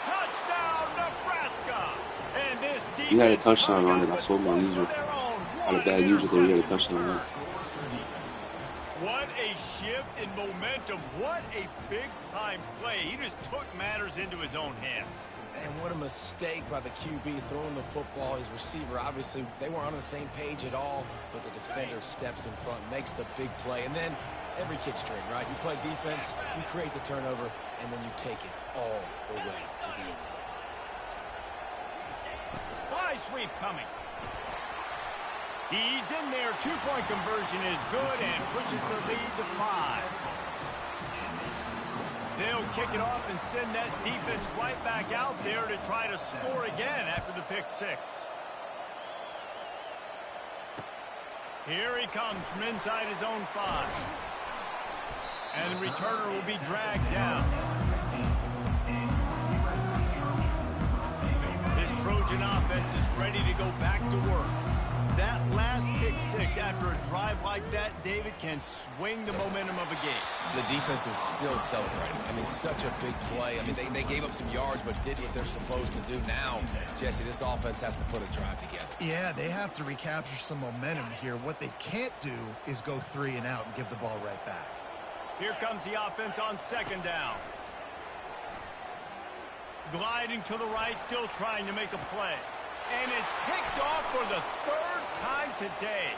Touchdown, Nebraska! And this defense You had a touchdown on it. I sold my user. Had a bad user, but you had a touchdown on it. What a shift in momentum. What a big-time play. He just took matters into his own hands. And what a mistake by the QB throwing the football. His receiver, obviously, they weren't on the same page at all, but the defender steps in front, makes the big play. And then every kid's dream, right? You play defense, you create the turnover, and then you take it all the way to the end zone. Fly sweep coming. He's in there. Two-point conversion is good and pushes the lead to 5. They'll kick it off and send that defense right back out there to try to score again after the pick 6. Here he comes from inside his own 5. And the returner will be dragged down. This Trojan offense is ready to go back to work. That last pick 6 after a drive like that, David, can swing the momentum of a game. The defense is still celebrating. I mean, such a big play. I mean, they gave up some yards but did what they're supposed to do. Now, Jesse, this offense has to put a drive together. Yeah, they have to recapture some momentum here. What they can't do is go 3 and out and give the ball right back. Here comes the offense on second down. Gliding to the right, still trying to make a play. And it's picked off for the 3rd time today.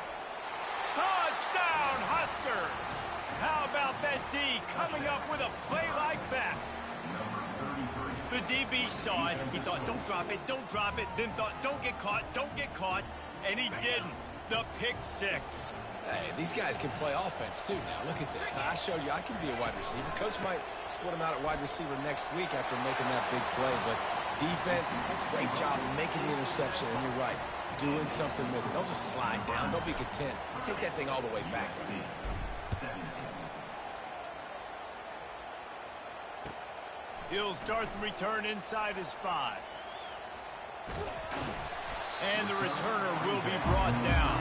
Touchdown, Husker! How about that D coming up with a play like that? The DB saw it. He thought, don't drop it, don't drop it. Then thought, don't get caught. And he didn't. The pick 6. Hey, these guys can play offense, too. Now, look at this. I showed you I can be a wide receiver. Coach might split him out at wide receiver next week after making that big play. But defense, great job making the interception. And you're right, doing something with it. Don't just slide down. Don't be content. Take that thing all the way back. He'll start the return inside his 5. And the returner will be brought down.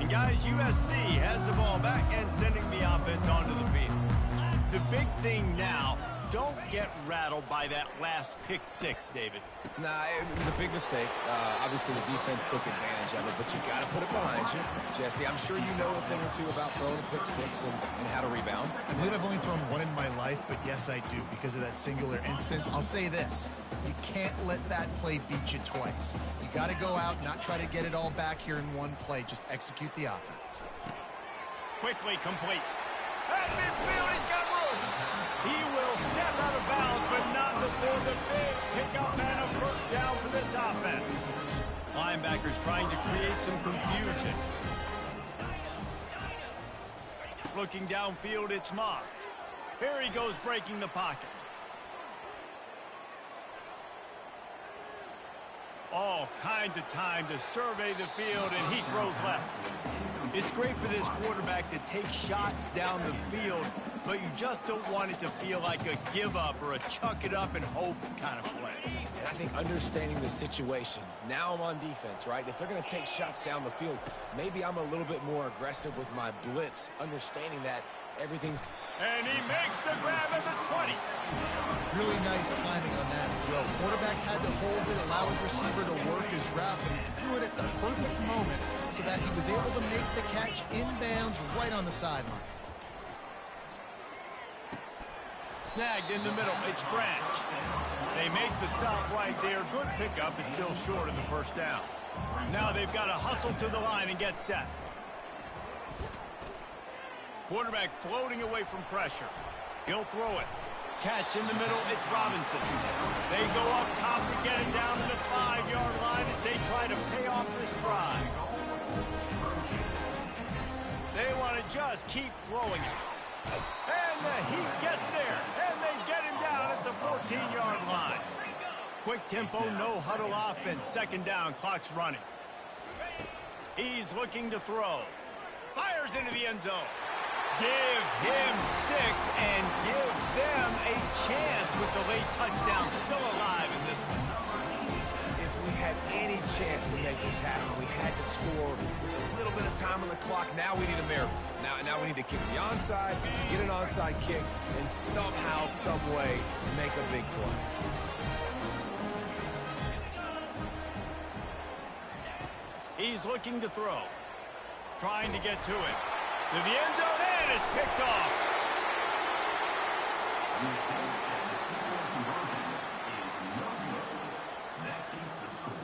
Guys, USC has the ball back and sending the offense onto the field. The big thing now, don't get rattled by that last pick 6, David. Nah, it was a big mistake. Obviously, the defense took advantage of it, but you got to put it behind you. Jesse, I'm sure you know a thing or two about throwing a pick 6 and how to rebound. I believe I've only thrown 1 in my life, but yes, I do because of that singular instance. I'll say this. You can't let that play beat you twice. You got to go out, not try to get it all back here in one play. Just execute the offense. Quickly complete. At midfield, he's got room. He will step out of bounds, but not before the big pickup and a first down for this offense. Linebackers trying to create some confusion. Looking downfield, it's Moss. Here he goes breaking the pocket. All kinds of time to survey the field, and he throws left. It's great for this quarterback to take shots down the field, but you just don't want it to feel like a give-up or a chuck-it-up-and-hope kind of play. And I think understanding the situation, now I'm on defense, right? If they're going to take shots down the field, maybe I'm a little bit more aggressive with my blitz, understanding that everything's... And he makes the grab at the 20. Really nice timing on that throw. Quarterback had to hold it, allow his receiver to work his route, and he threw it at the perfect moment so that he was able to make the catch inbounds right on the sideline. Snagged in the middle. It's Branch. They make the stop right there. Good pickup. It's still short of the first down. Now they've got to hustle to the line and get set. Quarterback floating away from pressure. He'll throw it. Catch in the middle. It's Robinson. They go up top to get it down to the 5-yard line as they try to pay off this drive. They want to just keep throwing it. And the Heat gets there. And they get him down at the 14-yard line. Quick tempo, no huddle offense. Second down, clock's running. He's looking to throw. Fires into the end zone. Give him 6 and give them a chance with the late touchdown still alive in this one. If we had any chance to make this happen, we had to score with a little bit of time on the clock. Now we need a miracle. Now we need to kick the onside, get an onside kick, and somehow, some way, make a big play. He's looking to throw. Trying to get to it. To the end zone, and it's picked off. That keeps the score.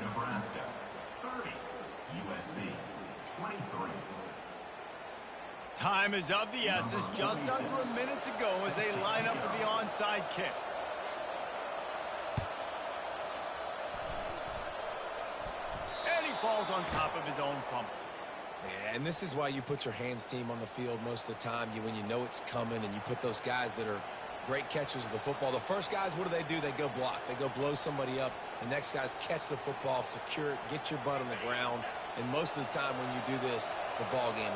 Nebraska 30, USC 23. Time is of the essence. Just under a minute to go as they line up for the onside kick. And he falls on top of his own fumble. Yeah, and this is why you put your hands team on the field most of the time. When you know it's coming, and you put those guys that are great catchers of the football. The first guys, what do? They go block. They go blow somebody up. The next guys catch the football, secure it, get your butt on the ground. And most of the time when you do this, the ball game